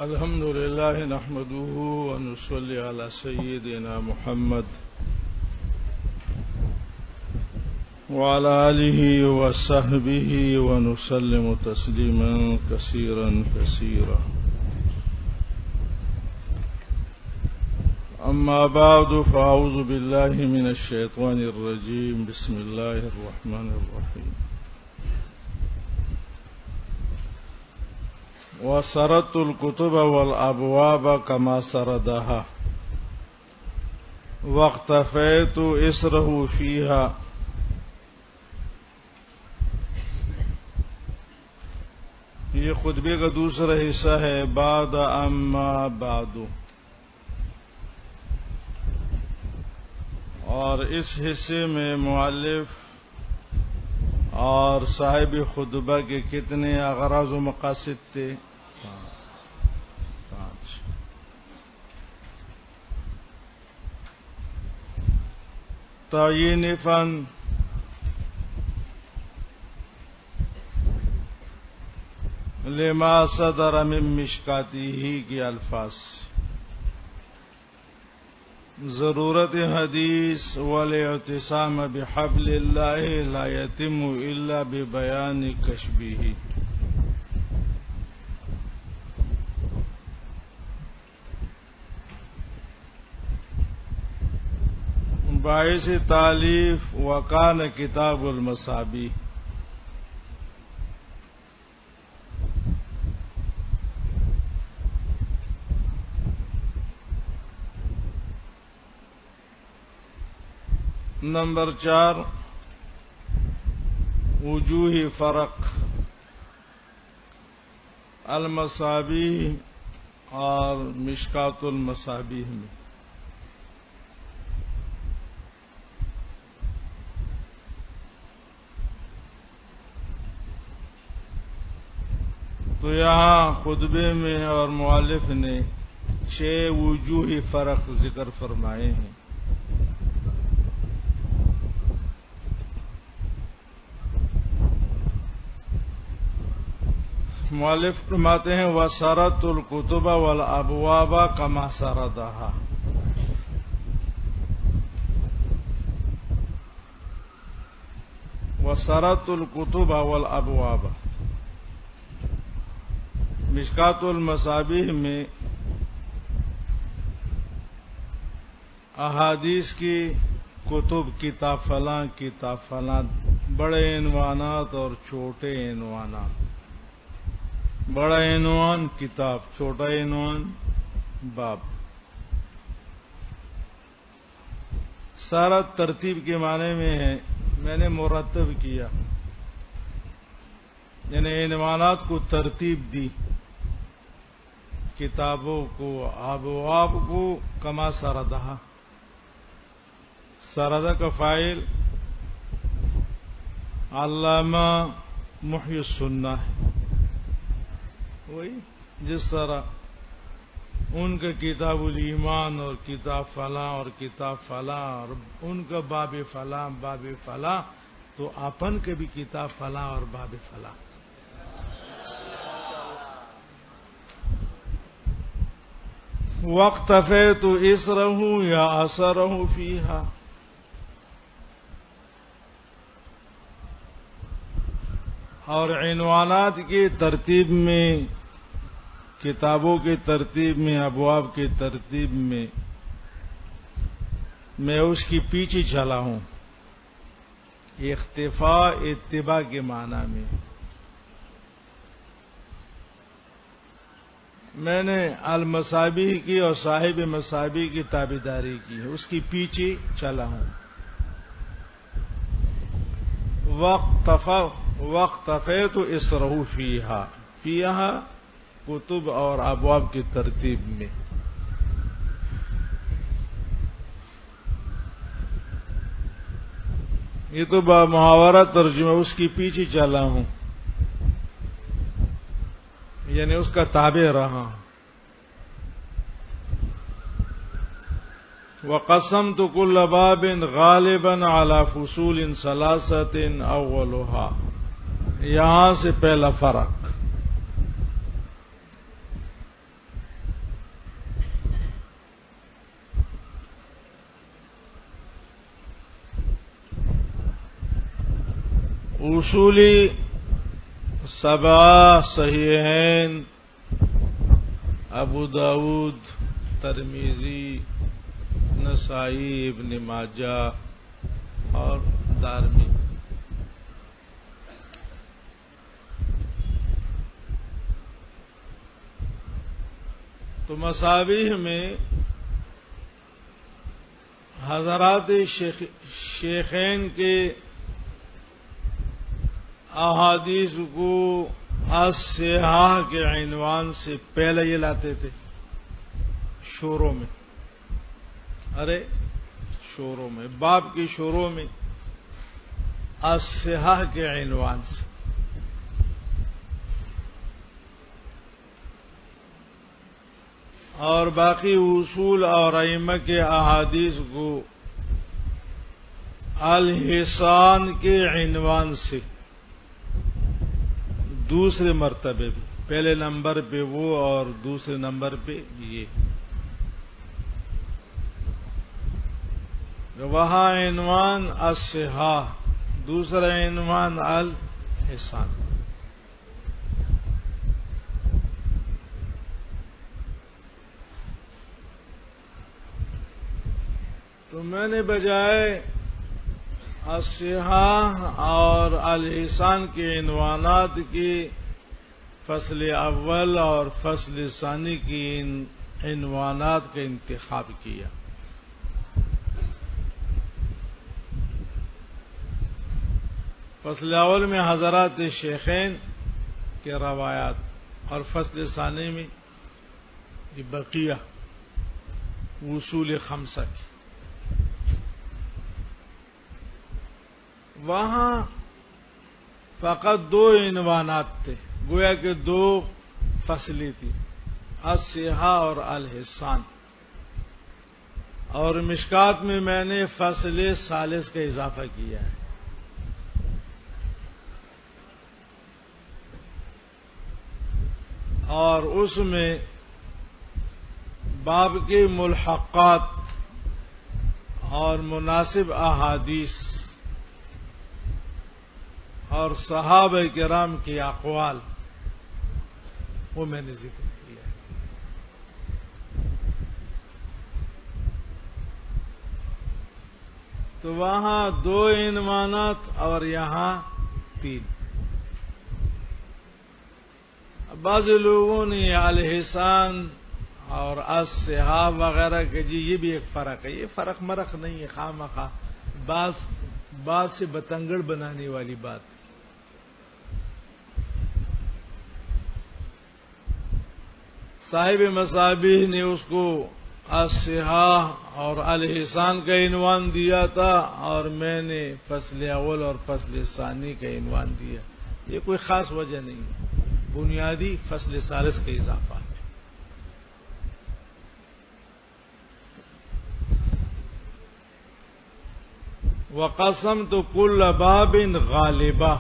الحمد لله نحمده ونصلي على سيدنا محمد وعلى آله وصحبه ونسلم تسليما كثيرا كثيرا. أما بعد فأعوذ بالله من الشيطان الرجيم. بسم الله الرحمن الرحيم. وسردت الكتب والأبواب كما سردها واقتفيت إسره فيها. یہ خطبے کا دوسرا حصہ ہے. بعد اما بعد، اور اس حصے میں مؤلف اور صاحب خطبہ کے کتنے اغراض و مقاصد تھے؟ 5. تعیین فن، لما صدر من مشکاتہ کے الفاظ، ضرورت حدیث والاعتصام بحبل اللہ لا یتم الا ببیان کشفہ. باعث تالیف وکان کتاب المصابیح. نمبر 4، وجوہ فرق المصابیح اور مشکات المصابیح میں. تو یہاں خطبے میں اور مؤلف نے 6 وجوہ فرق ذکر فرمائے ہیں. مؤلف فرماتے ہیں وسردت الکتب والابواب کما سردها. وسردت الکتب والابواب، مشکات المصابیح میں احادیث کی کتب، کتاب فلاں کتاب فلاں، بڑے عنوانات اور چھوٹے عنوانات. بڑا عنوان کتاب، چھوٹا عنوان باب. سارا ترتیب کے معنی میں ہے. میں نے مرتب کیا، یعنی عنوانات کو ترتیب دی، کتابوں کو، ابواب کو. کما سردہ، سردہ کا فاعل علامہ محی السنہ ہے. وہی جس طرح ان کا کتاب الایمان اور کتاب فلاں اور کتاب فلاں اور ان کا باب فلاں باب فلاں، تو اپن کے بھی کتاب فلاں اور باب فلاں. واقتفیت اسرہ یا اثرہ فیہا، اور عنوانات کی ترتیب میں، کتابوں کی ترتیب میں، ابواب کی ترتیب میں اس کی پیچھے چلا ہوں. اختفاء اتباع کے معنی میں میں نے المصابیح کی اور صاحب مصابیح کی تابعداری کی ہے، اس کی پیچھے چلا ہوں. واقتفیت اسرہ فیہا، فیہا کتب اور ابواب کی ترتیب میں. یہ تو محاورہ ترجمہ، اس کی پیچھے چلا ہوں، یعنی اس کا تابع رہا. وقسمت كل باب غالبا على فصول 3 اولها. یہاں سے پہلا فرق، اصولی سبع صحیحین ابو داود، ترمذی، نسائی، ابن ماجہ اور دارمی. تو مصابیح میں حضرات شیخین کے احادیث کو الصحاح کے عنوان سے پہلے یہ لاتے تھے شروع میں. شروع میں باب کی شروع میں الصحاح کے عنوان سے. اور باقی اصول اور ائمہ کے احادیث کو الحسان کے عنوان سے دوسرے مرتبے بھی، پہلے نمبر پہ وہ اور دوسرے نمبر پہ یہ. وہاں عنوان الصحاح، دوسرا عنوان الحسان. تو میں نے بجائے الصحاح اور الحسان کے عنوانات کی فصل اول اور فصل ثانی کی عنوانات کا انتخاب کیا. فصل اول میں حضرات شیخین کے روایات اور فصل ثانی میں بقیہ اصول خمسہ کی. وہاں فقط دو عنوانات تھے، گویا کہ دو فصلیں تھی، الصحاح اور الحسان. اور مشکات میں میں نے فصل ثالث کا اضافہ کیا ہے. اور اس میں باب کے ملحقات اور مناسب احادیث اور صحابہ کرام کے اقوال وہ میں نے ذکر کیا ہے. تو وہاں دو عنوانات اور یہاں تین. بعض لوگوں نے الحسان اور الصحاح وغیرہ کہ جی یہ بھی ایک فرق ہے. یہ فرق مرق نہیں ہے، خواہ بات سے بتنگڑ بنانے والی بات. صاحب مصابیح نے اس کو الصحاح اور الحسان کا عنوان دیا تھا اور میں نے فصل اول اور فصل ثانی کا عنوان دیا. یہ کوئی خاص وجہ نہیں ہے، بنیادی فصل ثالث کا اضافہ ہے. وقسمت كل باب غالبا،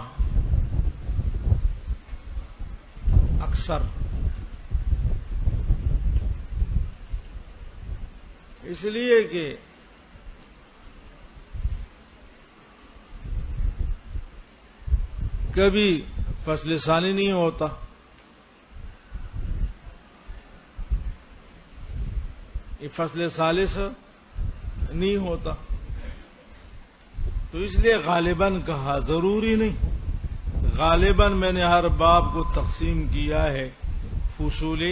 اکثر اس لیے کہ کبھی فصل ثانی نہیں ہوتا، یہ فصل ثالث نہیں ہوتا، تو اس لیے غالباً کہا. ضروری نہیں، غالباً میں نے ہر باب کو تقسیم کیا ہے فصول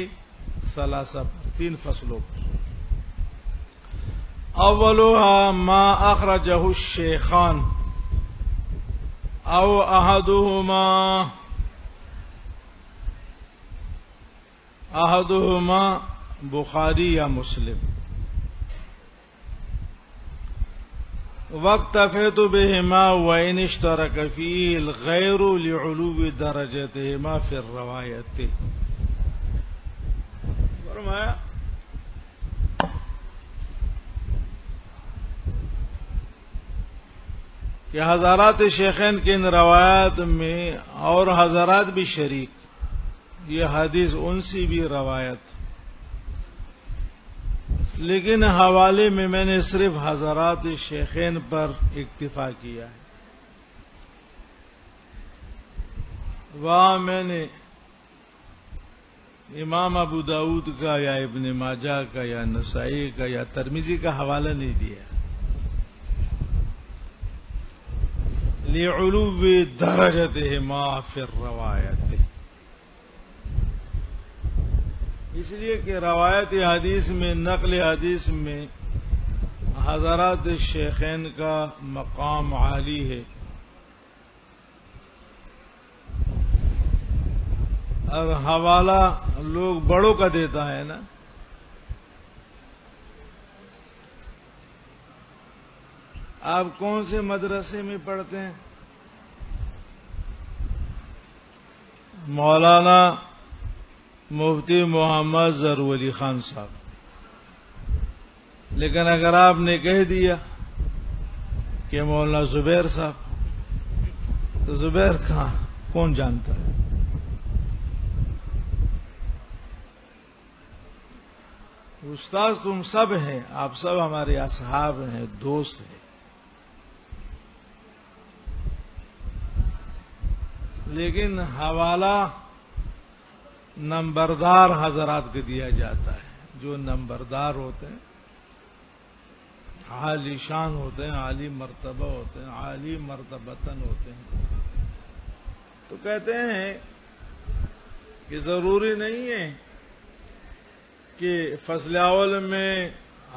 ثلاثہ پر، تین فصلوں پر. اولها ما اخرجه الشیخان او احدهما بخاری یا مسلم، واکتفیت بهما وان اشترک فيه الغیر لعلو درجتهما في الروایت. فرمایا کہ حضرات شیخین کے ان روایات میں اور حضرات بھی شریک، یہ حدیث ان سے بھی روایت، لیکن حوالے میں نے صرف حضرات شیخین پر اکتفا کیا ہے. وہاں میں نے امام ابو داؤد کا یا ابن ماجہ کا یا نسائی کا یا ترمذی کا حوالہ نہیں دیا، لعلو درجتہما فی الروایت، اس لیے کہ روایت حدیث میں، نقل حدیث میں حضرات شیخین کا مقام عالی ہے، اور حوالہ لوگ بڑوں کا دیتا ہے نا۔ آپ کون سے مدرسے میں پڑھتے ہیں؟ مولانا مفتی محمد ظہور علی خان صاحب، لیکن اگر آپ نے کہہ دیا کہ مولانا زبیر صاحب، تو زبیر کہاں، کون جانتا ہے؟ استاد تم سب ہیں، آپ سب ہمارے اصحاب ہیں، دوست ہیں، لیکن حوالہ نمبردار حضرات کو دیا جاتا ہے، جو نمبردار ہوتے ہیں، عالی شان ہوتے ہیں، عالی مرتبہ ہوتے ہیں، عالی مرتبتن ہوتے ہیں۔ تو کہتے ہیں کہ ضروری نہیں ہے کہ فصل اول میں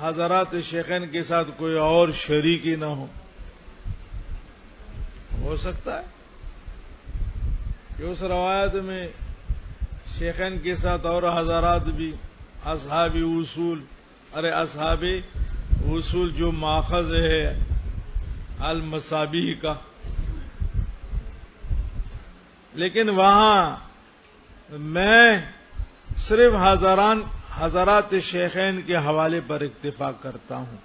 حضرات شیخین کے ساتھ کوئی اور شریکی نہ ہو سکتا ہے کہ اس روایت میں شیخین کے ساتھ اور حضرات بھی، اصحاب اصول، اصحاب اصول جو ماخذ ہے المصابیح کا، لیکن وہاں میں صرف حضرات شیخین کے حوالے پر اکتفا کرتا ہوں۔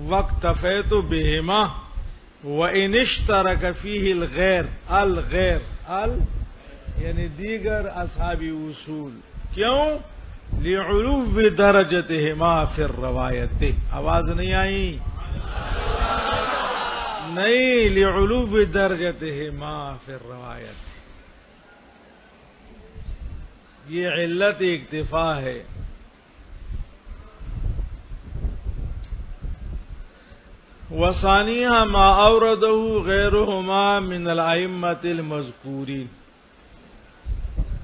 وَاقْتَفَيْتُ بِهِمَا وَإِنِ اشْتَرَكَ فِيهِ الْغَيْرُ یعنی دیگر اصحاب اصول، کیوں؟ لِعُلُوِّ دَرَجَتِهِمَا فِي الرَّوَایَتِ، آواز نہیں آئی؟ نہیں، لِعُلُوِّ دَرَجَتِهِمَا فِي الرَّوَایَتِ، یہ علت اکتفا ہے۔ وثانیہ ما اوردہ غیرہما من الائمۃ المذکورین،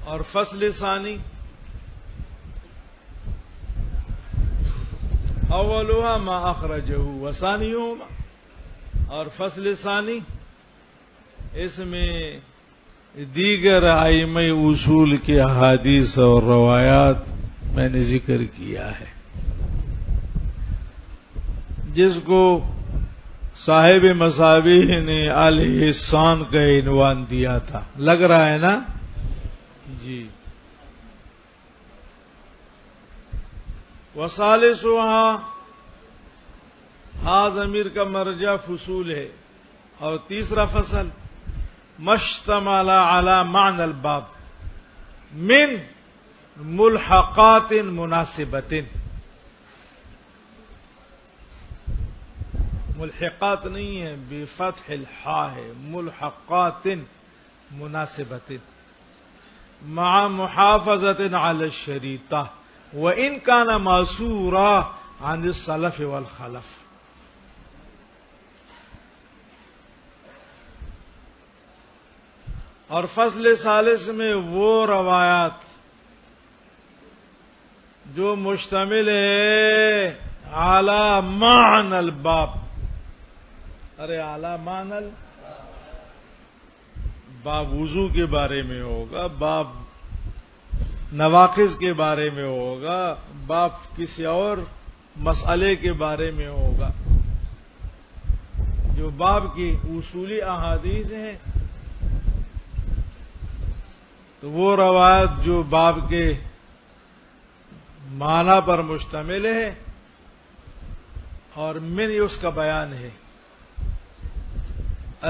اور فصل ثانی اولها ما اخرجہ وثانیہما، اور فصل ثانی اس میں دیگر ائمہ اصول کے احادیث اور روایات میں نے ذکر کیا ہے، جس کو صاحب مصابیح نے الاحسان کا عنوان دیا تھا، لگ رہا ہے نا جی۔ وثالثها، ہاں ضمیر کا مرجع فصول ہے، اور تیسرا فصل مشتمل على معنى الباب من ملحقات مناسبت، ملحقات نہیں ہے، بفتح الحاء ہے، ملحقات مناسبت، مع محافظت على الشریطہ وان كان ماسورا عن السلف والخلف۔ اور فصل ثالث میں وہ روایات جو مشتمل ہے اعلی معنی الباب، اعلی معنی باب وضو کے بارے میں ہوگا، باب نواقض کے بارے میں ہوگا، باب کسی اور مسئلے کے بارے میں ہوگا، جو باب کی اصولی احادیث ہیں، تو وہ روایت جو باب کے معنی پر مشتمل ہے، اور من اس کا بیان ہے،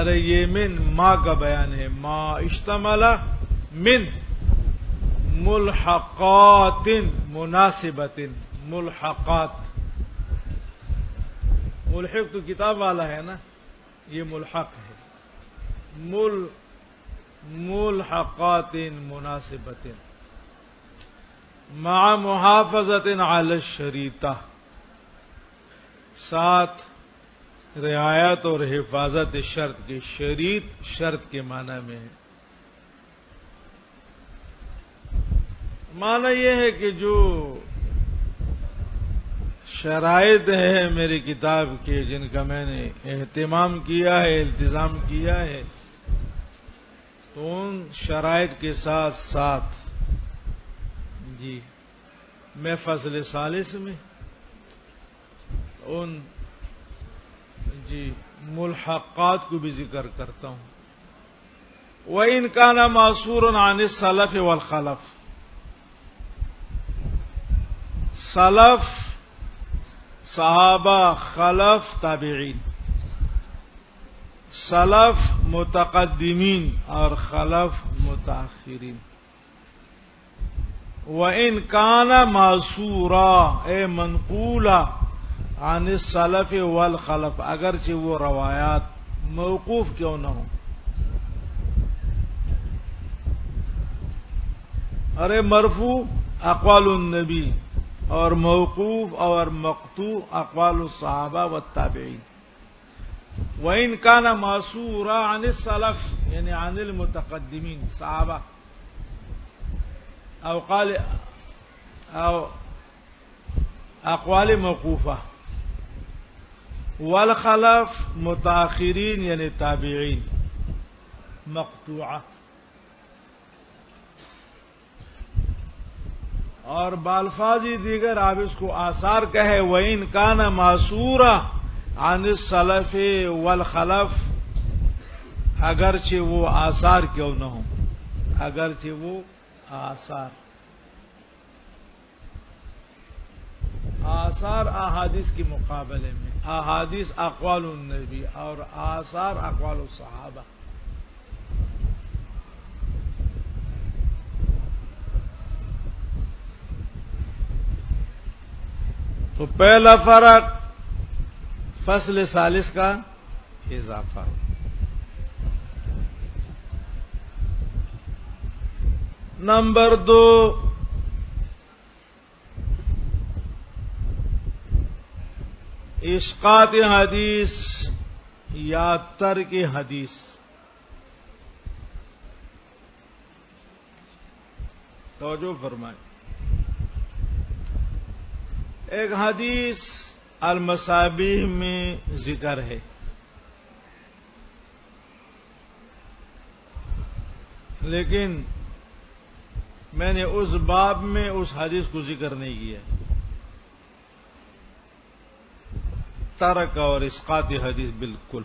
یہ من ما کا بیان ہے، ما اشتمل من ملحقات مناسبت، ملحقات، ملحق تو کتاب والا ہے نا، یہ ملحق ہے، ملحقات مناسبت مع محافظت علی الشریطہ، ساتھ رعایت اور حفاظت شرط کی. شریط شرط کے معنی میں ہے. معنی یہ ہے کہ جو شرائط ہیں میری کتاب کے جن کا میں نے اہتمام کیا ہے، التزام کیا ہے، تو ان شرائط کے ساتھ ساتھ جی میں فصل ثالث میں ان ملحقات کو بھی ذکر کرتا ہوں. وَإِنْ كَانَ مَعْصُورٌ عَنِ السَّلَفِ وَالْخَلَفِ، سلف صحابہ، خلف تابعین. سلف متقدمین اور خلف متاخرین. وَإِنْ كَانَ مَعْصُورًا اے منقولا عن السلف والخلف، اگرچہ وہ روایات موقوف کیوں نہ ہوں. ارے مرفوع اقوال النبی اور موقوف اور مقطوع اقوال الصحابہ والتابعین. وَإِنْ كَانَ مَعْصُورًا عن السلف یعنی عن المتقدمین صحابہ او اقوال موقوفہ، والخلف متاخرین یعنی تابعین مقطوعہ. اور بالفاظ دیگر آپ اس کو آثار کہے. وَإِنْ كَانَ مَعْصُورًا عَنِ السَّلَفِ وَالْخَلَفِ، اگرچہ وہ آثار کیوں نہ ہوں، اگرچہ وہ آثار احادیث کے مقابلے میں، احادیث اقوال النبی اور آثار اقوال الصحابہ. تو پہلا فرق فصل ثالث کا اضافہ. نمبر 2، اسقاط حدیث یا ترک حدیث. توجہ فرمائیں. ایک حدیث المصابیح میں ذکر ہے، لیکن میں نے اس باب میں اس حدیث کو ذکر نہیں کیا. ترک اور اسقاط حدیث بالکل.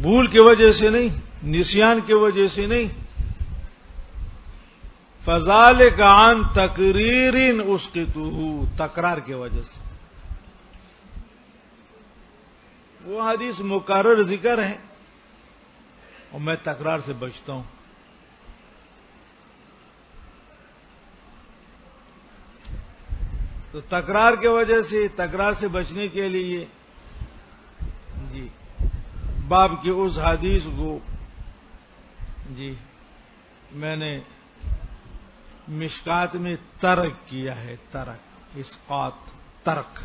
بھول کی وجہ سے نہیں، نسیان کی وجہ سے نہیں. فذالک عن تقریر اسقطہ، تکرار کی وجہ سے. وہ حدیث مکرر ذکر ہے اور میں تکرار سے بچتا ہوں. تو تکرار کی وجہ سے، تکرار سے بچنے کے لیے جی باب کی اس حدیث کو جی میں نے مشکات میں ترک کیا ہے. ترک، اسقاط، ترک.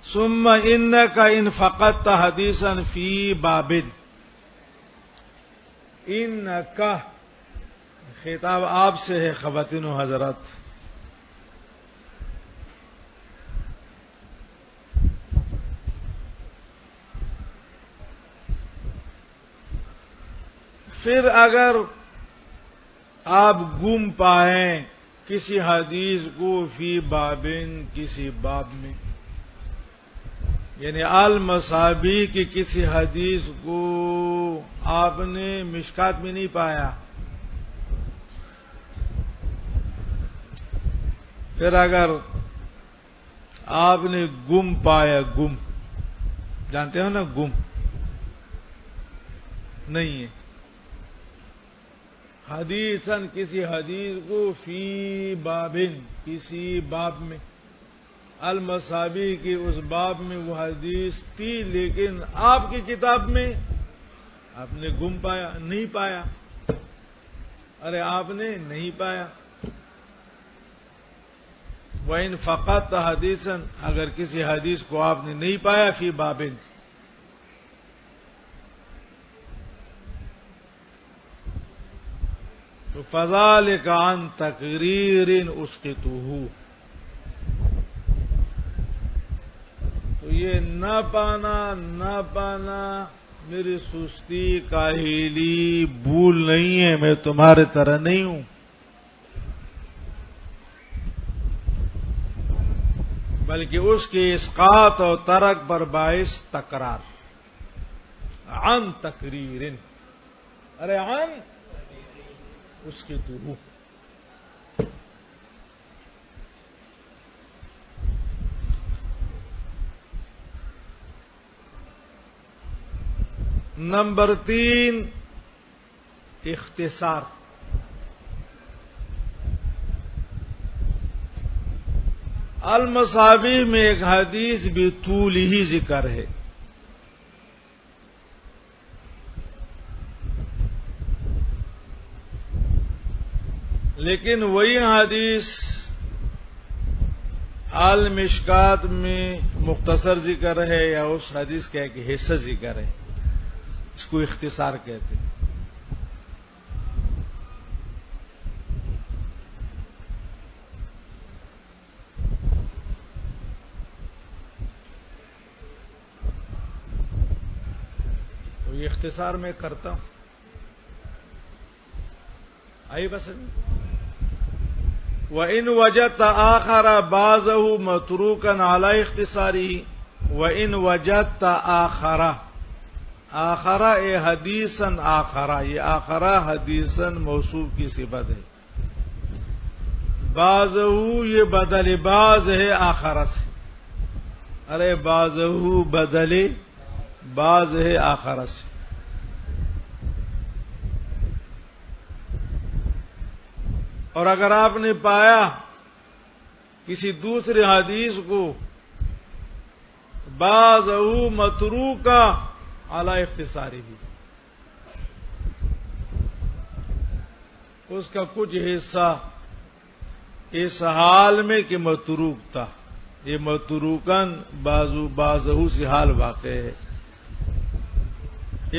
ثم انک ان فقدت حدیثا فی باب، انک خطاب آپ سے ہے خواتین و حضرات. پھر اگر آپ گم پائیں کسی حدیث کو فی بابن، کسی باب میں، یعنی المصابیح کی کسی حدیث کو آپ نے مشکات میں نہیں پایا، پھر اگر آپ نے گم پایا، گم جانتے ہو نا، گم نہیں ہے، حدیثاً کسی حدیث کو فی بابن کسی باب میں، المصابیح کی اس باب میں وہ حدیث تھی، لیکن آپ کی کتاب میں آپ نے گم پایا، نہیں پایا. ارے آپ نے نہیں پایا. وَإِن فَقَدتَ حَدِيثًا اگر کسی حدیث کو آپ نے نہیں پایا فی بابن، تو فَذَلِكَ عَن تَقْرِيرٍ أُسْقِطُهُ، تو یہ نہ پانا میری سستی، کاہلی، بھول نہیں ہے، میں تمہارے طرح نہیں ہوں. بلکہ اس کے اسقاط اور ترک پر باعث تکرار. عن تقریر، ارے عن اس کی تو نمبر 3 اختصار. المصابیح میں ایک حدیث بھی طول ہی ذکر ہے، لیکن وہی حدیث المشکات میں مختصر ذکر ہے یا اس حدیث کا ایک حصہ ذکر ہے، اس کو اختصار کہتے ہیں. تو یہ اختصار میں کرتا ہوں. آئیے بس. وَإِن وَجَدْتَ آخَرَ بَعْضَهُ مَتْرُوكًا عَلَى اخْتِصَارِهِ وَإِن وَجَدْتَ آخَرَ اے حدیثاً آخَرَ، یہ آخَرَ حدیثاً موصوف کی صفت ہے. بَعْضَهُ یہ بدل بعض ہے آخَرَ سے. ارے بَعْضَهُ بدل بعض ہے آخَرَ سے. اور اگر آپ نے پایا کسی دوسرے حدیث کو بعضہ متروکا علی اختصارہ، اس کا کچھ حصہ اس حال میں کہ متروک تھا، یہ متروکن بعضہ سے حال واقع ہے،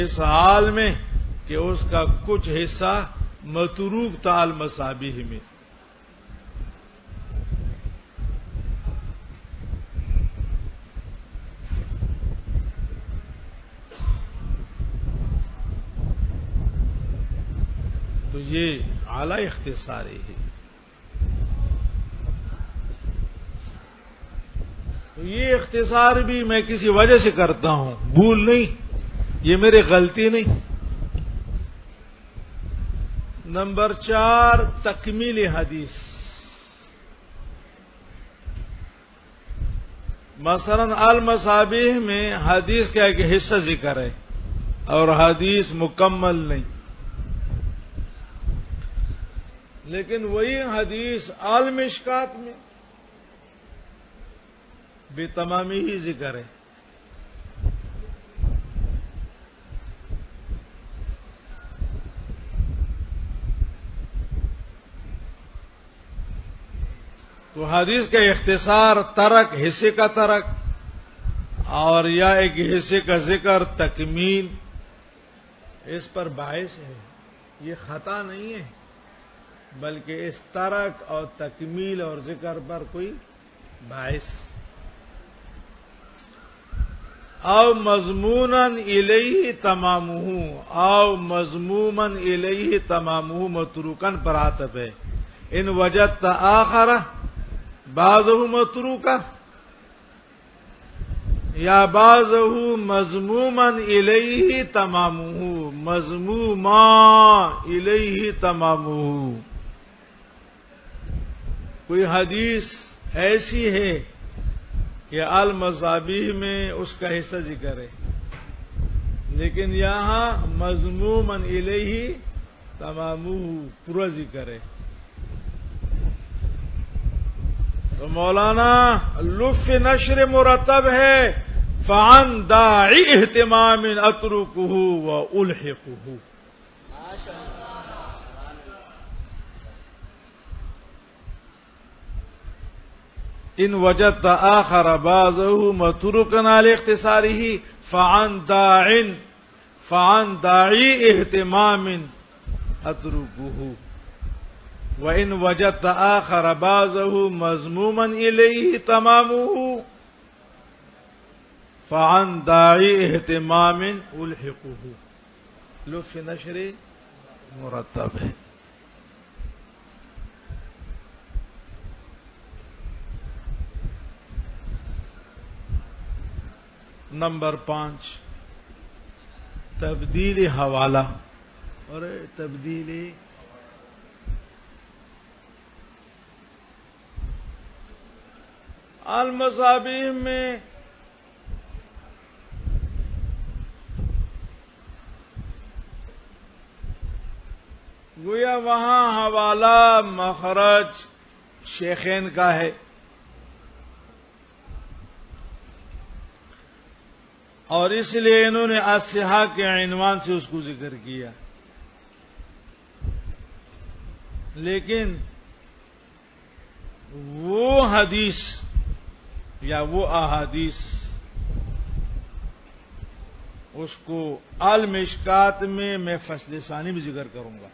اس حال میں کہ اس کا کچھ حصہ متروک تھا المصابیح میں. تو یہ اعلی اختصار ہے. تو یہ اختصار بھی میں کسی وجہ سے کرتا ہوں، بھول نہیں، یہ میری غلطی نہیں. نمبر 4 تکمیل حدیث. مثلا المصابیح میں حدیث کا ایک حصہ ذکر ہے اور حدیث مکمل نہیں، لیکن وہی حدیث المشکات میں بے تمامی ہی ذکر ہے. تو حدیث کا اختصار ترک، حصے کا ترک، اور یا ایک حصے کا ذکر تکمیل، اس پر باعث ہے. یہ خطا نہیں ہے، بلکہ اس ترک اور تکمیل اور ذکر پر کوئی باعث. او مضمونا الیہ تمامہ، او مضموما الیہ تمامہ متروکن پر عاطف ہے. ان وجدت آخر بعضہ متروکا یا بعضہ مضموما الیہ تمامہ، مضموما الیہ تمامہ. کوئی حدیث ایسی ہے کہ المصابیح میں اس کا حصہ ذکر ہے، لیکن یہاں مضموما الیہ تمامہ پورا ذکر ہے. تو مولانا لطف نشر مرتب ہے فعن داعی اہتمام اترکہ والحقہ. ان وجدت آخر بعضه متروکا علی اختصارہ فعن داعی اہتمام اترکہ وَإِنْ وَجَدْتَ آخَرَ بَعْضَهُ مَذْمُومًا إِلَيْهِ تَمَامُهُ فَعَنْ دَاعِي اهْتِمَامٍ أُلْحِقُهُ. لطف نشر مرتب ہے. نمبر 5 تبدیل حوالہ اور تبدیل المصابیح میں گویا وہاں حوالہ مخرج شیخین کا ہے اور اس لیے انہوں نے الصحاح کے عنوان سے اس کو ذکر کیا. لیکن وہ حدیث یا وہ احادیث اس کو المشکات میں فصل ثانی بھی ذکر کروں گا.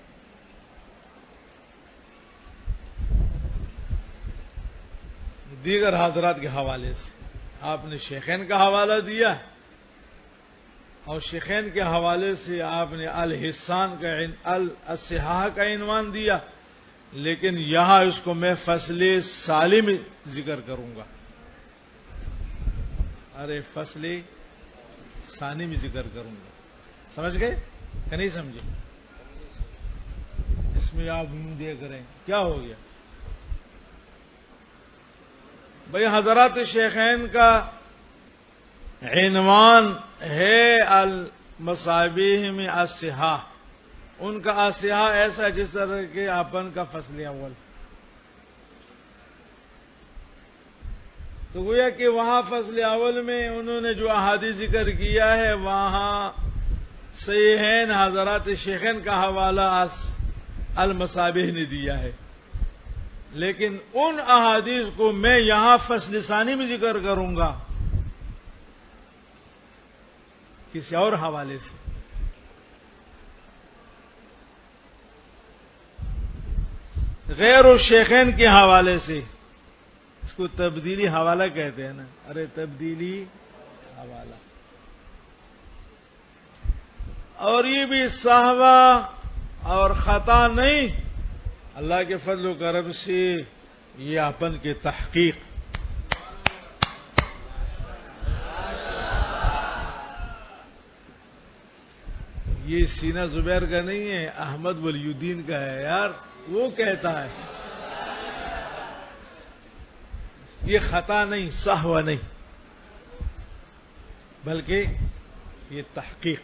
دیگر حضرات کے حوالے سے آپ نے شیخین کا حوالہ دیا اور شیخین کے حوالے سے آپ نے الحسان کا الصحاح کا عنوان دیا، لیکن یہاں اس کو میں فصل ثانی میں ذکر کروں گا. ارے فصل ثانی میں ذکر کروں گا. سمجھ گئے کہ نہیں سمجھے؟ اس میں آپ دیکھ رہے ہیں کیا ہو گیا بھئی. حضرات شیخین کا عنوان ہے المصابیح میں الصحاح. ان کا الصحاح ایسا جس طرح کہ اپن کا فصل اول. تو گویا کہ وہاں فصل اول میں انہوں نے جو احادیث ذکر کیا ہے وہاں صحیحین حضرات شیخین کا حوالہ المصابیح نے دیا ہے، لیکن ان احادیث کو میں یہاں فصل ثانی میں ذکر کروں گا کسی اور حوالے سے. غیر الشیخین کے حوالے سے. اس کو تبدیلی حوالہ کہتے ہیں نا. ارے تبدیلی حوالہ. اور یہ بھی سہوا اور خطا نہیں، اللہ کے فضل و کرم سے یہ اپن کے تحقیق. یہ سینہ زبیر کا نہیں ہے، احمد ولی الدین کا ہے یار. وہ کہتا ہے یہ خطا نہیں، سہوا نہیں، بلکہ یہ تحقیق.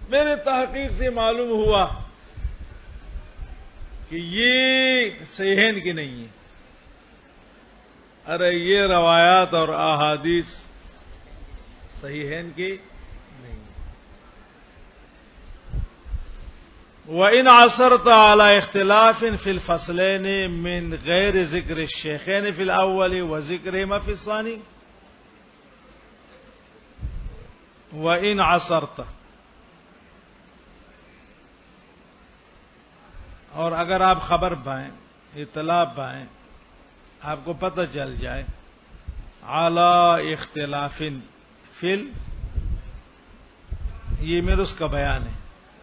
میرے تحقیق سے معلوم ہوا کہ یہ صحیحین کی نہیں ہے. ارے یہ روایات اور احادیث صحیحین کی نہیں. وَإِنْ عَثَرْتَ عَلَى اخْتِلَافٍ فِي الْفَصْلَيْنِ مِنْ غَيْرِ ذِكْرِ الشَّيْخَيْنِ فِي الْأَوَّلِ وَذِكْرِهِمَا فِي الثَّانِي. وَإِنْ عَثَرْتَ، اور اگر آپ خبر پائیں، اطلاع پائیں، آپ کو پتہ چل جائے عَلَى اخْتِلَافٍ فِي یہ میرے اس کا بیان ہے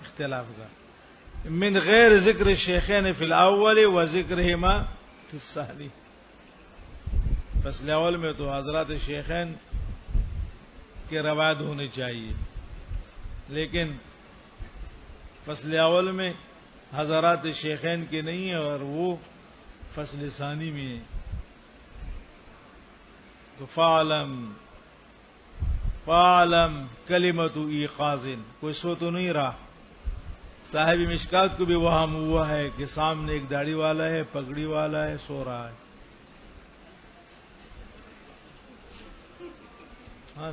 اختلاف کا. من غیر ذکر الشیخین فی الاول و ذکرہما فی الثانی. فصل اول میں تو حضرات شیخین کے روایت ہونے چاہیے، لیکن فصل اول میں حضرات شیخین کے نہیں ہے اور وہ فصل ثانی میں ہے. تو فعلم فعلم کلمت ایقاظ، کوئی سو تو نہیں رہا. صاحب مشکات کو بھی وہم ہوا ہے کہ سامنے ایک داڑھی والا ہے، پگڑی والا ہے، سو رہا ہے. ہاں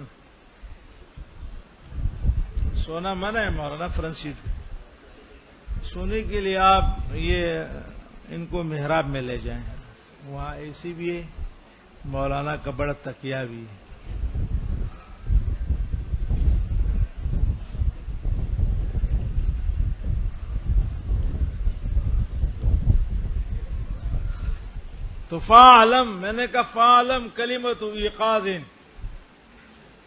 سونا منع ہے مولانا فرنسیٹ. سونے کے لیے آپ یہ ان کو محراب میں لے جائیں، وہاں اے سی بھی ہے، مولانا کا بڑا تکیہ بھی ہے. تو فعلم، میں نے کہا فعلم کلمت ایقاظ،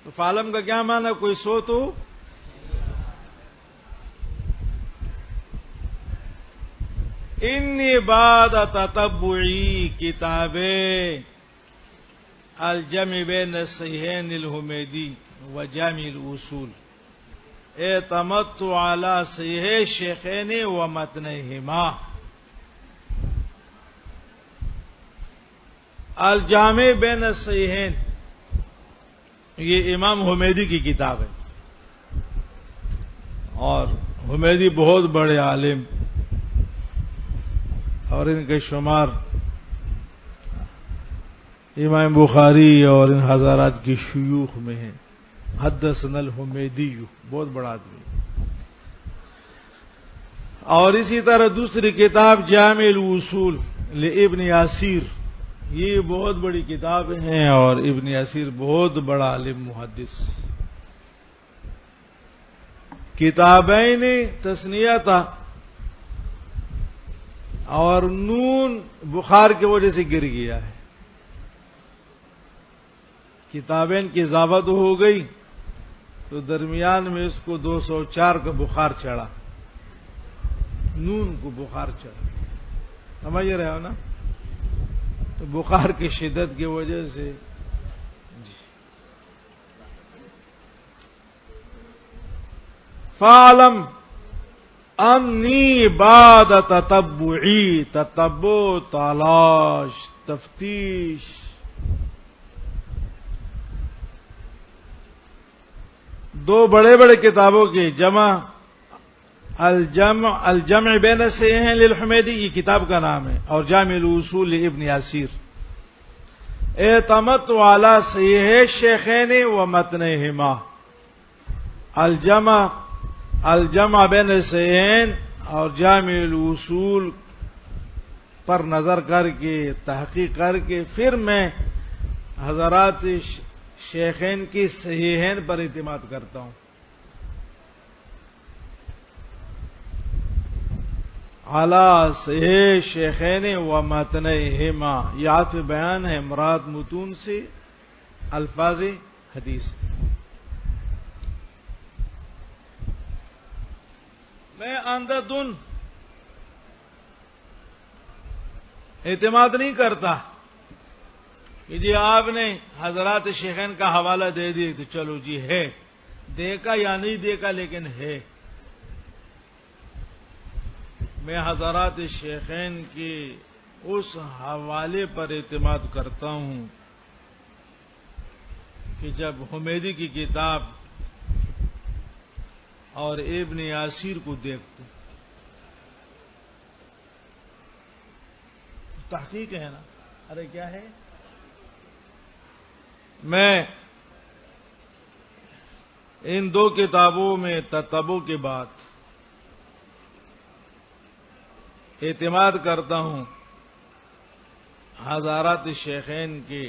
تو فعلم کا کیا معنی؟ کوئی سو تو. انی بعد تتبعی کتابیں الجمع بین الصحیحین الحمیدی و جامع الاصول اعتمدت علی صحیح الشیخین و متنہما. الجامع بین الصحیحین یہ امام حمیدی کی کتاب ہے، اور حمیدی بہت بڑے عالم، اور ان کے شمار امام بخاری اور ان حضرات کی شیوخ میں ہیں. حدثنا الحمیدی، بہت بڑا آدمی. اور اسی طرح دوسری کتاب جامع الاصول لابن یاسیر، یہ بہت بڑی کتاب ہیں، اور ابن یاسیر بہت بڑا عالم محدث. کتابین تسنیہ تھا، اور نون بخار کی وجہ سے گر گیا ہے. کتابین کی ضابط ہو گئی تو درمیان میں اس کو 204 کا بخار چڑھا، نون کو بخار چڑھا. سمجھ رہے ہو نا؟ تو بخار کی شدت کی وجہ سے فعلم انی بعد تتبعی، تتبع تلاش تفتیش، دو بڑے بڑے کتابوں کی جمع الجمع بین الصحیحین للحمیدی، یہ کتاب کا نام ہے، اور جامع الاصول لابن یاسیر. اعتمدت علی صحیح الشیخین و متنہما. الجمع بین الصحیحین اور جامع الاصول پر نظر کر کے، تحقیق کر کے، پھر میں حضرات شیخین کی صحیحین پر اعتماد کرتا ہوں. علی صحیح شیخین و متنہما، یہ عطف بیان ہے، مراد متون سے الفاظ حدیث. میں اندھا دن اعتماد نہیں کرتا کہ جی آپ نے حضرات شیخین کا حوالہ دے دیے تو چلو جی ہے، دیکھا یا نہیں دیکھا لیکن ہے. میں حضرات شیخین کے اس حوالے پر اعتماد کرتا ہوں کہ جب حمیدی کی کتاب اور ابن یاسیر کو دیکھتے، تحقیق ہے نا. ارے کیا ہے؟ میں ان دو کتابوں میں تتبع کے بعد اعتماد کرتا ہوں حضرات شیخین کی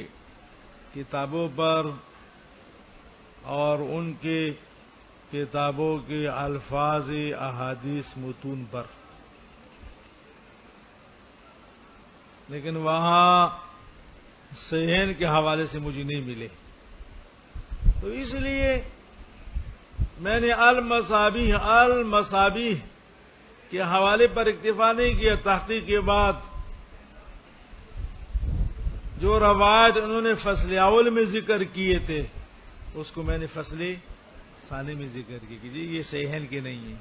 کتابوں پر اور ان کے کتابوں کے الفاظ احادیث متون پر، لیکن وہاں صحیحین کے حوالے سے مجھے نہیں ملے. تو اس لیے میں نے المصابیح کے حوالے پر اکتفا نہیں کیا. تحقیق کے بعد جو روایت انہوں نے فصل اول میں ذکر کیے تھے اس کو میں نے فصل ثانی میں ذکر کی کہ جی یہ صحیحین کے نہیں ہیں.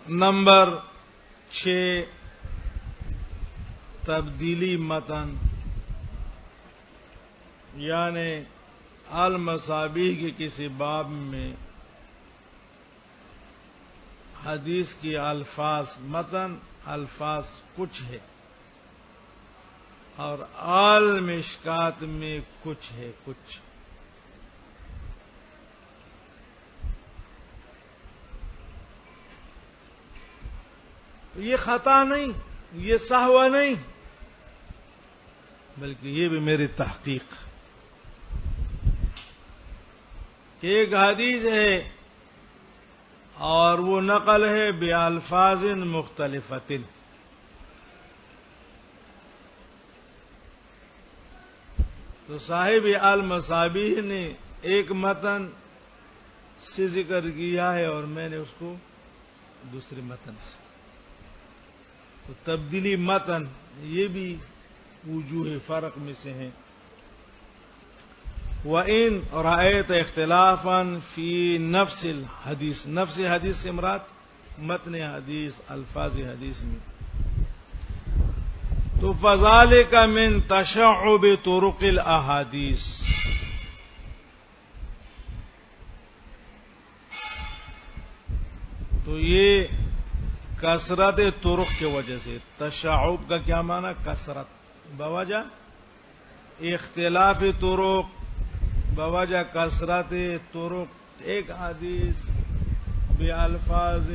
نمبر 6 تبدیلی متن یعنی المصابیح کے کسی باب میں حدیث کی الفاظ متن الفاظ کچھ ہے اور المشکات میں کچھ ہے کچھ. یہ خطا نہیں، یہ سہوا نہیں، بلکہ یہ بھی میری تحقیق کہ ایک حدیث ہے اور وہ نقل ہے بألفاظ مختلفۃ. تو صاحب المصابیح نے ایک متن سے ذکر کیا ہے اور میں نے اس کو دوسرے متن سے. تو تبدیلی متن یہ بھی وجوہ فرق میں سے ہیں. وَإِن رَأَيْتَ اخْتِلَافًا فِي نَفْسِ الْحَدِيثِ، نفس حدیث سے مراد متن حدیث الفاظ حدیث میں، تو فَذَلِكَ مِن تَشَعُّبِ طُرُقِ الْأَحَادِيثِ، تو یہ کثرت طرق کی وجہ سے. تشعب کا کیا معنی؟ کثرت، بوجہ اختلاف طرق، بوجہ کثرت طرق. ایک حدیث بألفاظ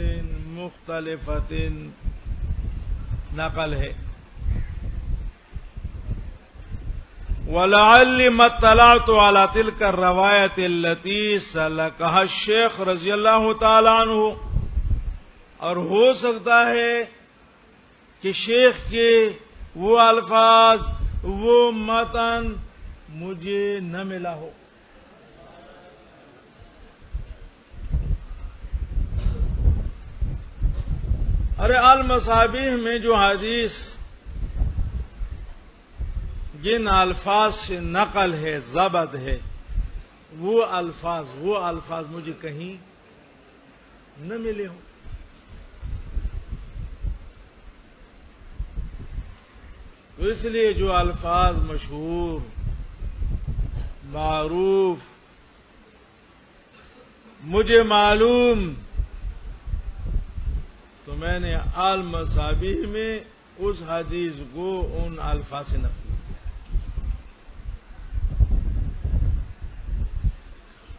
مختلفۃ نقل ہے. وَلَعَلِّ مَا اطَّلَعْتُ عَلَى تِلْكَ الرِّوَايَةِ الَّتِي سَلَكَهَا الشیخ رضی اللہ تعالی عنہ، اور ہو سکتا ہے کہ شیخ کے وہ الفاظ وہ متن مجھے نہ ملا ہو. ارے المصابیح میں جو حدیث جن الفاظ سے نقل ہے ضبط ہے وہ الفاظ مجھے کہیں نہ ملے ہوں. تو اس لیے جو الفاظ مشہور معروف مجھے معلوم، تو میں نے المصابیح میں اس حدیث کو ان الفاظ سے نقل.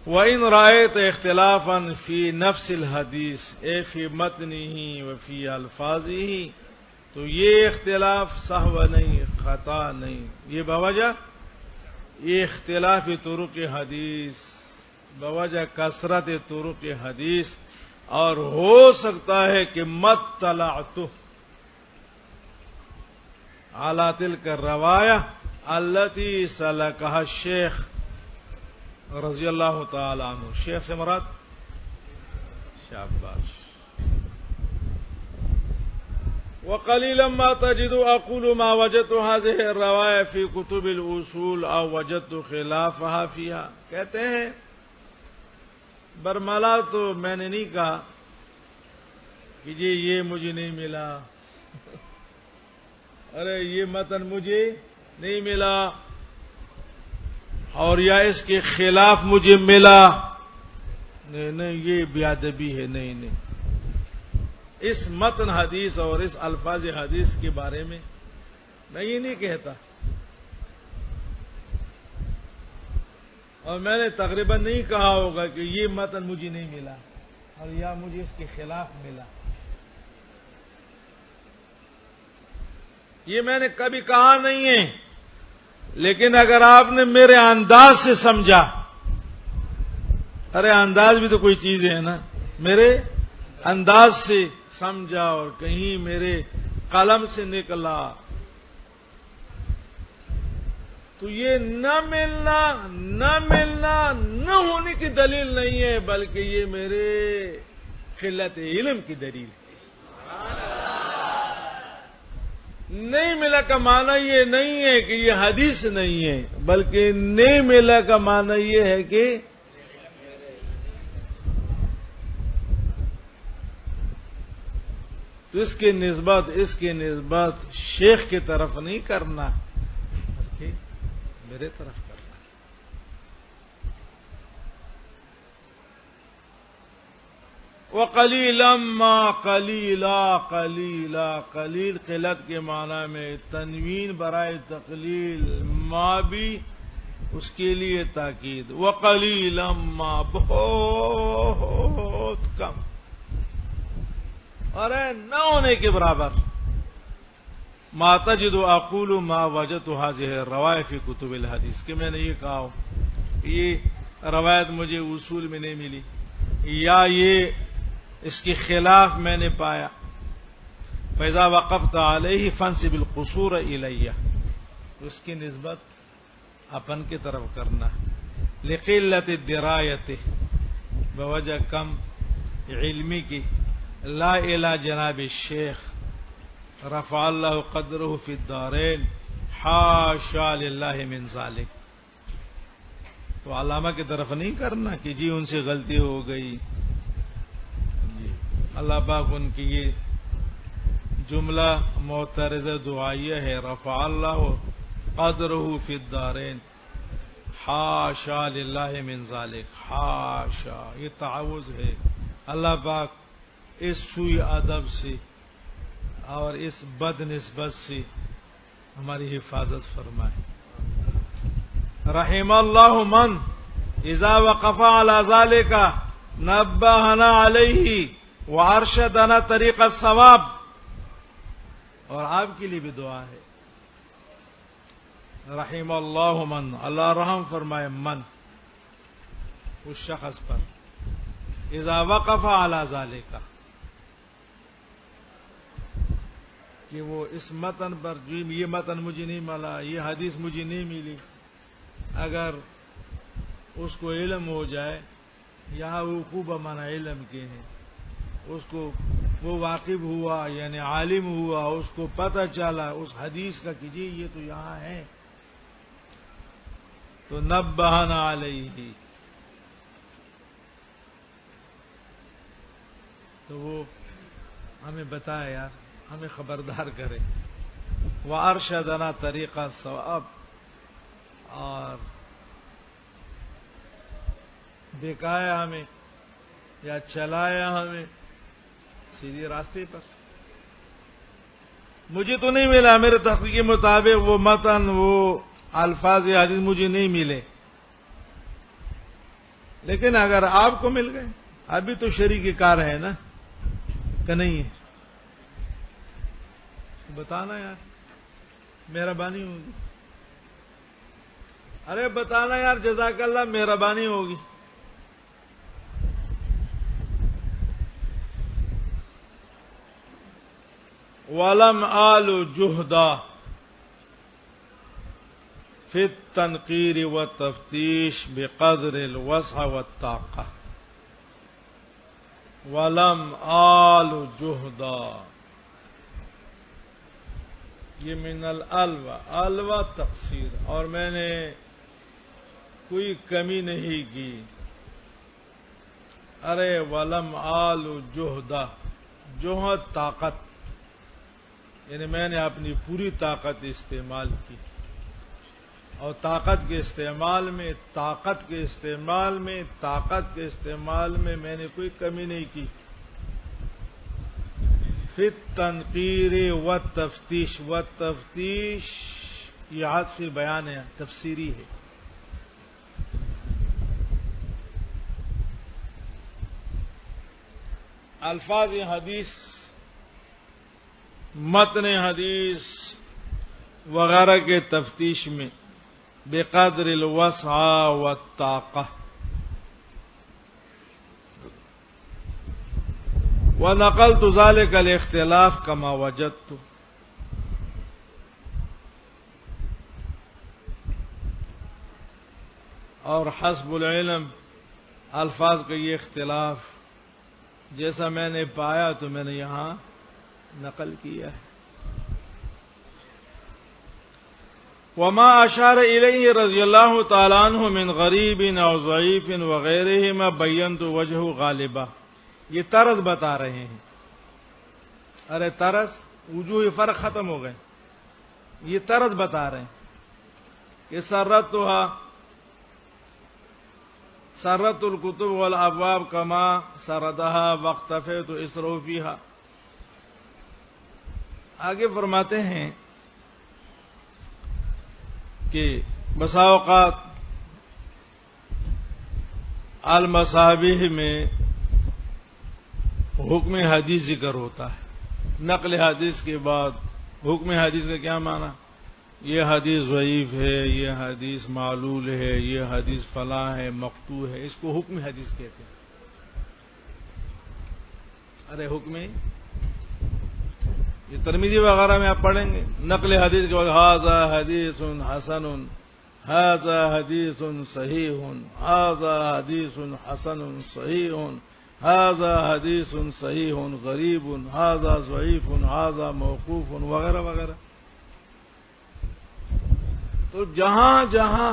وَإِن رَأَيْتَ اخْتِلَافًا فِي نَفْسِ الْحَدِيثِ اے فِي مَتْنِهِ وَفِي أَلْفَاظِهِ، تو یہ اختلاف سہو نہیں، خطا نہیں، یہ بوجہ یہ اختلاف طرق حدیث، بوجہ کثرت طرق حدیث. اور ہو سکتا ہے کہ مطلعت علی تلک الروایہ التی سلکہا الشیخ رضی اللہ تعالی عنہ. شیخ سے مراد شاباش. وقليلا ما تجد أقول ما وجدت هذه الرواية في كتب الأصول أو وجدت خلافها فيها. کہتے ہیں برملا تو میں نے نہیں کہا کہ جی یہ مجھے نہیں ملا، ارے یہ متن مجھے نہیں ملا اور یا اس کے خلاف مجھے ملا. نہیں یہ بے ادبی ہے. نہیں اس متن حدیث اور اس الفاظ حدیث کے بارے میں میں یہ نہیں کہتا، اور میں نے تقریباً نہیں کہا ہوگا کہ یہ متن مجھے نہیں ملا اور یا مجھے اس کے خلاف ملا. یہ میں نے کبھی کہا نہیں ہے. لیکن اگر آپ نے میرے انداز سے سمجھا، ارے انداز بھی تو کوئی چیز ہے نا، میرے انداز سے سمجھا اور کہیں میرے قلم سے نکلا، تو یہ نہ ملنا نہ ہونے کی دلیل نہیں ہے، بلکہ یہ میرے قلت علم کی دلیل ہے. نہیں ملا کا معنی یہ نہیں ہے کہ یہ حدیث نہیں ہے، بلکہ نہیں ملا کا معنی یہ ہے کہ تو اس کی نسبت شیخ کی طرف نہیں کرنا بلکہ میرے طرف کرنا. وَقَلِيلًا مَا قَلِيلًا قلیل قلت کے معنی میں تنوین برائے تقلیل، ما بھی اس کے لیے تاکید. وَقَلِيلًا مَا بہت کم، اور نہ ہونے کے برابر. ما تجد اقول ما وجدت هذه الروایت فی کتب الحدیث کہ میں نے یہ کہا یہ روایت مجھے اصول میں نہیں ملی، یا یہ اس کے خلاف میں نے پایا. فَإِذَا وَقَفْتَ عَلَيْهِ فَانْسِبِ الْقُصُورَ إِلَيَّ، اس کی نسبت اپن کی طرف کرنا. لِقِلَّةِ الدِّرَایَةِ، بوجہ کم علمی کی. لا الى جناب الشیخ رفع اللہ قدرہ فی الدارین، حاشا للہ من ذالک. تو علامہ کی طرف نہیں کرنا کہ جی ان سے غلطی ہو گئی، جی اللہ پاک ان کی یہ جملہ معترضہ دعائیہ ہے، رفع اللہ قدرہ فی الدارین حاشا للہ من ذالک. حاشا، یہ تعوذ ہے. اللہ پاک اس سوء ادب سے اور اس بد نسبت سے ہماری حفاظت فرمائے. رحم اللہ من اذا وقف على ذلك نبہنا علیہ وارشدنا طریق الصواب. اور آپ کے لیے بھی دعا ہے. رحم اللہ من، اللہ رحم فرمائے، من اس شخص پر، اذا وقف على ذلك کہ وہ اس متن پر، یہ متن مجھے نہیں ملا، یہ حدیث مجھے نہیں ملی، اگر اس کو علم ہو جائے، یہاں وقوع معنی علم کے ہیں، اس کو وہ واقف ہوا یعنی عالم ہوا، اس کو پتہ چلا اس حدیث کا کہ جی یہ تو یہاں ہے، تو نبہنا علیہ، تو وہ ہمیں بتائے یار، ہمیں خبردار کرے. وارشدنا طریقہ الصواب، اور دکھایا ہمیں یا چلایا ہمیں سیدھے راستے پر. مجھے تو نہیں ملا، میرے تحقیق کے مطابق وہ متن، وہ الفاظ حدیث مجھے نہیں ملے، لیکن اگر آپ کو مل گئے، ابھی تو شریک کار ہے نا کہ نہیں ہے، بتانا یار، مہربانی ہوگی. ارے بتانا یار، جزاک اللہ، مہربانی ہوگی. وَلَمْ آلُ جُهْدًا فِي التَّنْقِيرِ وَالتَّفْتِيشِ بِقَدْرِ الْوَسْعِ وَالطَّاقَةِ. وَلَمْ آلُ جُهْدًا، یہ من الوا تقصیر، اور میں نے کوئی کمی نہیں کی. ارے ولم آل جہدہ، جوہد طاقت، یعنی میں نے اپنی پوری طاقت استعمال کی، اور طاقت کے استعمال میں میں نے کوئی کمی نہیں کی. فی التنقیر والتفتیش، والتفتیش یہ عطف بیان ہے، تفسیری ہے. الفاظ حدیث، متن حدیث وغیرہ کے تفتیش میں بقدر الوسع والطاقہ. وَنَقَلْتُ ذَلِكَ الاختلاف كما وجدت، اور حسب العلم الفاظ کا یہ اختلاف جیسا میں نے پایا تو میں نے یہاں نقل کیا ہے. وما اشار الیہ رضی اللہ تعالی عنہ من غریب او ضعیف وغیرہما بینت وجہ غالبہ، یہ طرز بتا رہے ہیں. ارے طرز وجوہ فرق ختم ہو گئے. یہ طرز بتا رہے ہیں کہ سرت الکتب والابواب کما سردها واقتفیت اسرو فیہا. آگے فرماتے ہیں کہ بسا اوقات المصابیح میں حکم حدیث ذکر ہوتا ہے. نقل حدیث کے بعد حکم حدیث کا کیا معنی؟ یہ حدیث ضعیف ہے، یہ حدیث معلول ہے، یہ حدیث فلاں ہے، مقطوع ہے. اس کو حکم حدیث کہتے ہیں. ارے حکم یہ ترمذی وغیرہ میں آپ پڑھیں گے نقل حدیث کے بعد ھذا حدیث حسن، ھذا حدیث صحیح، ھذا حدیث حسن صحیح، ھذا حدیث صحیح غریب، ھذا ضعیف، ھذا موقوف وغیرہ وغیرہ. تو جہاں جہاں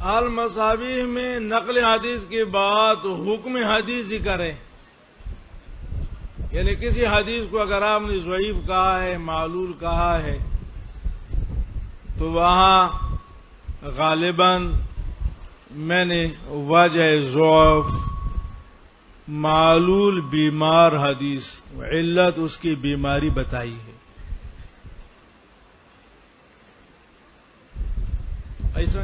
المصابیح میں نقل حدیث کے بعد حکم حدیث ذکر ہے، یعنی کسی حدیث کو اگر آپ نے ضعیف کہا ہے، معلول کہا ہے، تو وہاں غالباً میں نے وجہ ضعف معلول بیمار حدیث علت اس کی بیماری بتائی ہے. ایسا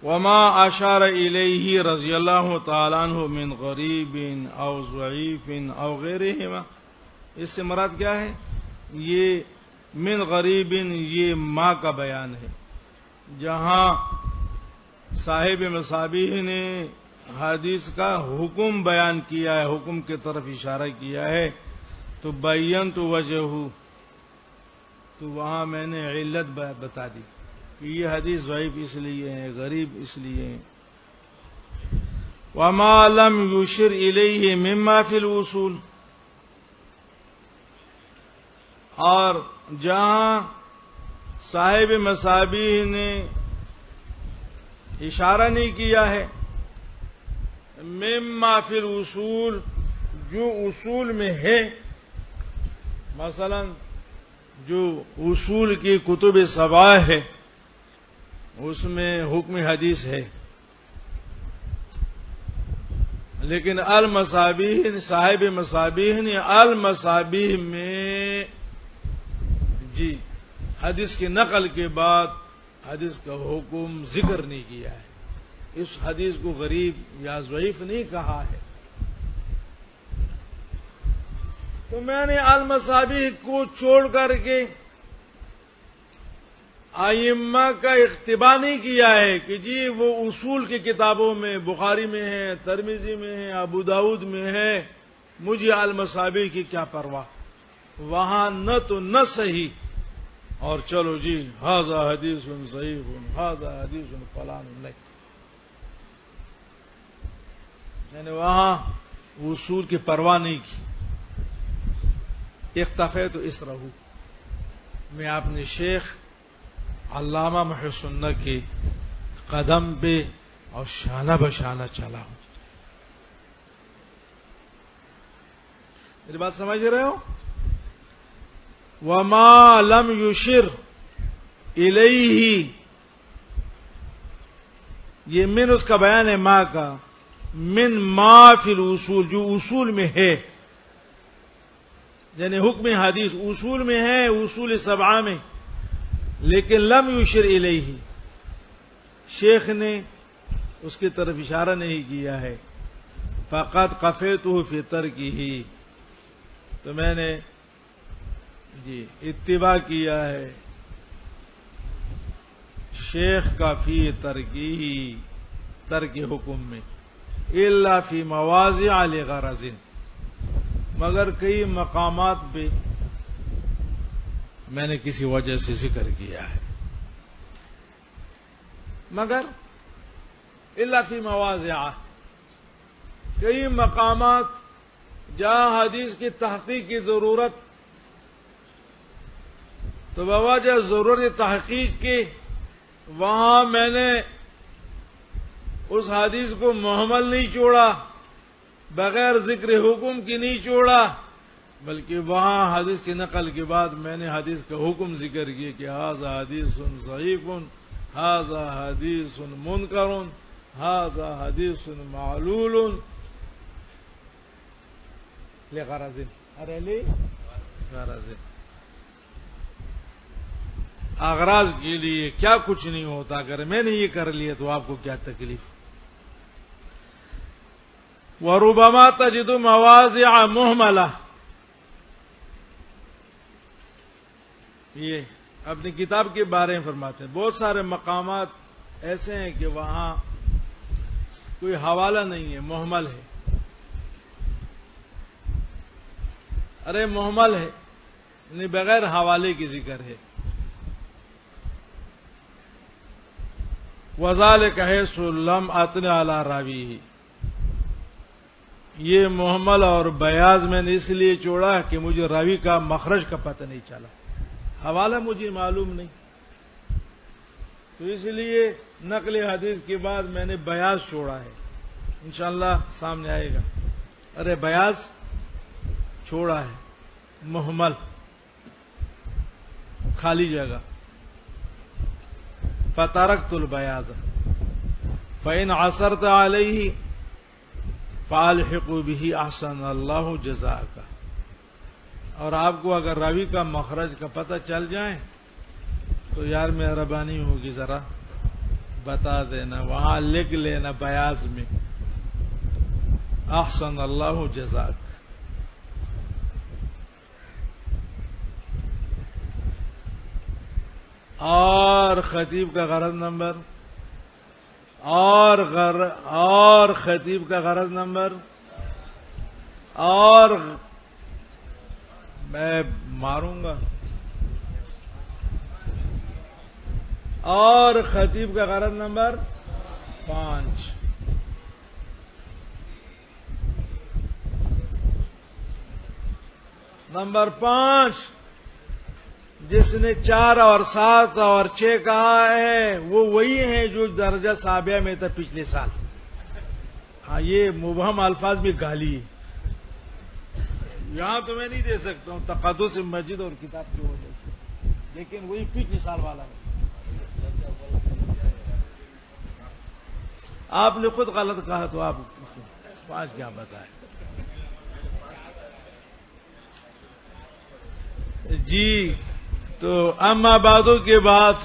وما اشار الیہ رضی اللہ تعالی عنہ من غریب او ضعیف او غیرہما. اس سے مراد کیا ہے؟ یہ من غریب یہ ما کا بیان ہے. جہاں صاحب مصابیح نے حدیث کا حکم بیان کیا ہے، حکم کی طرف اشارہ کیا ہے، تو بینت وجہ، تو وہاں میں نے علت بتا دی کہ یہ حدیث ضعیف اس لیے ہے، غریب اس لیے ہے. وما لم یشر الیہ مما فی الوصول، اور جہاں صاحب مصابیح نے اشارہ نہیں کیا ہے مما فی الوصول، جو اصول میں ہے، مثلا جو اصول کی کتب سبع ہے اس میں حکم حدیث ہے، لیکن المصابیح صاحب مصابیح نے المصابیح میں جی حدیث کی نقل کے بعد حدیث کا حکم ذکر نہیں کیا ہے، اس حدیث کو غریب یا ضعیف نہیں کہا ہے. تو میں نے المصابیح کو چھوڑ کر کے ائمہ کا اقتباء نہیں کیا ہے کہ جی وہ اصول کی کتابوں میں بخاری میں ہے، ترمذی میں ہے، ابو داؤد میں ہے، مجھے المصابیح کی کیا پرواہ. وہاں نہ تو نہ صحیح اور چلو جی ھذا حدیث صحیح، ھذا حدیث فلاں نہیں. میں نے وہاں اصول کی پرواہ نہیں کی. اختفیت اسرہ، میں اپنے شیخ علامہ محی سنت کے قدم پہ اور شانہ بشانہ چلا ہوں. میری بات سمجھ رہے ہو؟ وما لم یشر الیہ، یہ من اس کا بیان ہے ما کا، من ما فی الاصول، جو اصول میں ہے، یعنی حکم حدیث اصول میں ہے، اصول سبعہ میں، لیکن لم یشر الیہ، شیخ نے اس کی طرف اشارہ نہیں کیا ہے. فقط قفیتہ فی ترکہ، تو میں نے جی اتباع کیا ہے شیخ کا فی ترکی، ترک حکم میں، الا فی مواضع لغرض، مگر کئی مقامات پہ میں نے کسی وجہ سے ذکر کیا ہے، مگر الا فی مواضع، کئی مقامات جہاں حدیث کی تحقیق کی ضرورت، تو بوجہ ضرورت تحقیق کے وہاں میں نے اس حدیث کو محمل نہیں چھوڑا، بغیر ذکر حکم کی نہیں چھوڑا، بلکہ وہاں حدیث کی نقل کے بعد میں نے حدیث کا حکم ذکر کیا کہ ھذا حدیث ضعیف، ھذا حدیث منکر، ھذا حدیث معلول لغرض، غرض اغراض کے لیے. کیا کچھ نہیں ہوتا، اگر میں نے یہ کر لیا تو آپ کو کیا تکلیف. وَرُبَمَا تَجِدُ مَوَاضِعَ مُهْمَلَةً، یہ اپنی کتاب کے بارے میں فرماتے ہیں بہت سارے مقامات ایسے ہیں کہ وہاں کوئی حوالہ نہیں ہے، محمل ہے. ارے محمل ہے یعنی بغیر حوالے کی ذکر ہے. وَذَلِكَ حَيْثُ لَمْ أَطْلِعْ عَلَىٰ رَاوِيهِ، یہ محمل اور بیاض میں نے اس لیے چھوڑا کہ مجھے راوی کا مخرج کا پتہ نہیں چلا، حوالہ مجھے معلوم نہیں، تو اس لیے نقل حدیث کے بعد میں نے بیاض چھوڑا ہے. انشاءاللہ سامنے آئے گا. ارے بیاض چھوڑا ہے، محمل خالی جگہ. فَتَرَكْتُ الْبَيَاضَ فَإِنْ عَثَرْتَ عَلَيْهِ فَأَلْحِقُوا بِهِ أَحْسَنَ اللَّهُ جَزَاءَكَ. اور آپ کو اگر راوی کا مخرج کا پتہ چل جائے تو یار مہربانی ہوگی ذرا بتا دینا، وہاں لکھ لینا بیاض میں احسن اللہ جزاک. اور خطیب کا غرض نمبر، اور خطیب کا غرض نمبر، اور میں ماروں گا، اور خطیب کا غرض نمبر 5. نمبر 5، جس نے 4 اور 7 اور 6 کہا ہے وہ وہی ہیں جو درجہ سابعہ میں تھا پچھلے سال. ہاں یہ مبہم الفاظ بھی گالی ہے، یہاں تو میں نہیں دے سکتا ہوں تقدس مسجد اور کتاب کی وجہ سے، لیکن وہی پچھلے سال والا ہے. آپ نے خود غلط کہا تو آپ 5 کیا بتائیں. جی تو اما بعدو کے بعد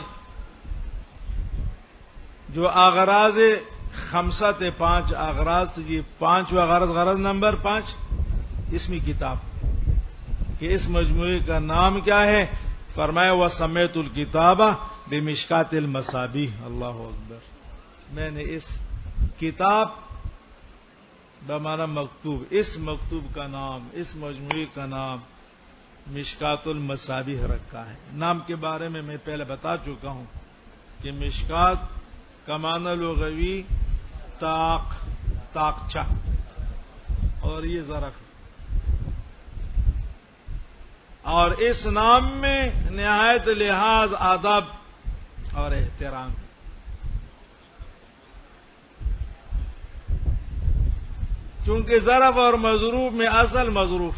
جو اغراض 5 تھے، 5 اغراض تھے، یہ 5واں غرض نمبر 5 اسمی کتاب، کہ اس مجموعے کا نام کیا ہے. فرمایا وَسَمَّيْتُ الْكِتَابَ بِمِشْكَاةِ الْمَصَابِيحِ. اللہ اکبر. میں نے اس کتاب بمعنی مکتوب، اس مکتوب کا نام، اس مجموعے کا نام مشکات المصابیح رکھا ہے. نام کے بارے میں پہلے بتا چکا ہوں کہ مشکات کا معنی لغوی طاقچہ، اور یہ ظرف، اور اس نام میں نہایت لحاظ ادب اور احترام. چونکہ ظرف اور مظروف میں اصل مظروف،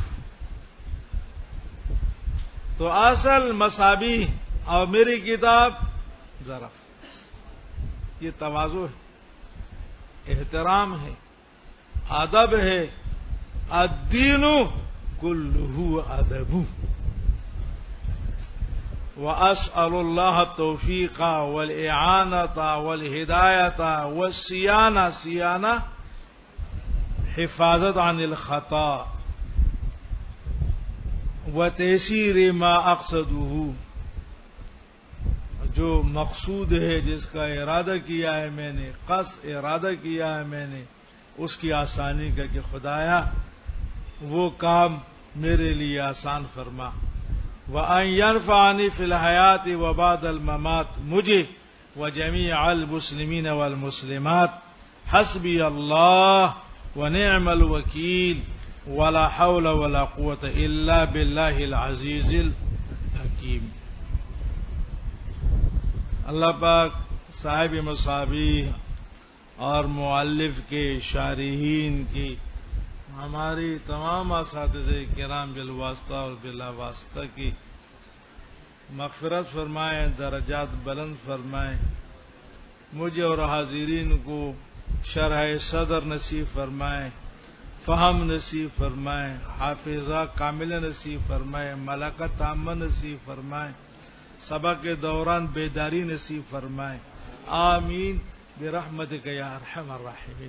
تو اصل مصابیح اور میری کتاب ظرف. یہ تواضع ہے، احترام ہے، ادب ہے. الدین کلہ ادب. واسأل اللہ التوفیق والاعانۃ والہدایۃ والصیانہ حفاظت عن الخطا وتیسیر ما اقصدہ. جو مقصود ہے، جس کا ارادہ کیا ہے میں نے، قصد ارادہ کیا ہے میں نے، اس کی آسانی کا کہ خدایا وہ کام میرے لیے آسان فرما. وَأَن يَنفَعَنِي فِي الْحَيَاةِ وَبَعْدَ الْمَمَاتِ، مجھے وجمیع المسلمین والمسلمات. حسبی اللہ ونعم الوکیل ولا حول ولا قوة الا باللہ العزیز الحکیم. اللہ پاک صاحب مصابیح اور مؤلف کے شارحین کی، ہماری تمام اساتذہ کرام بالواسطہ اور بلا واسطہ کی مغفرت فرمائیں، درجات بلند فرمائیں، مجھے اور حاضرین کو شرح صدر نصیب فرمائیں، فہم نصیب فرمائیں، حافظہ کامل نصیب فرمائیں، ملکت عامہ نصیب فرمائیں، سبق کے دوران بیداری نصیب فرمائیں، آمین برحمتک یا ارحم الراحمین۔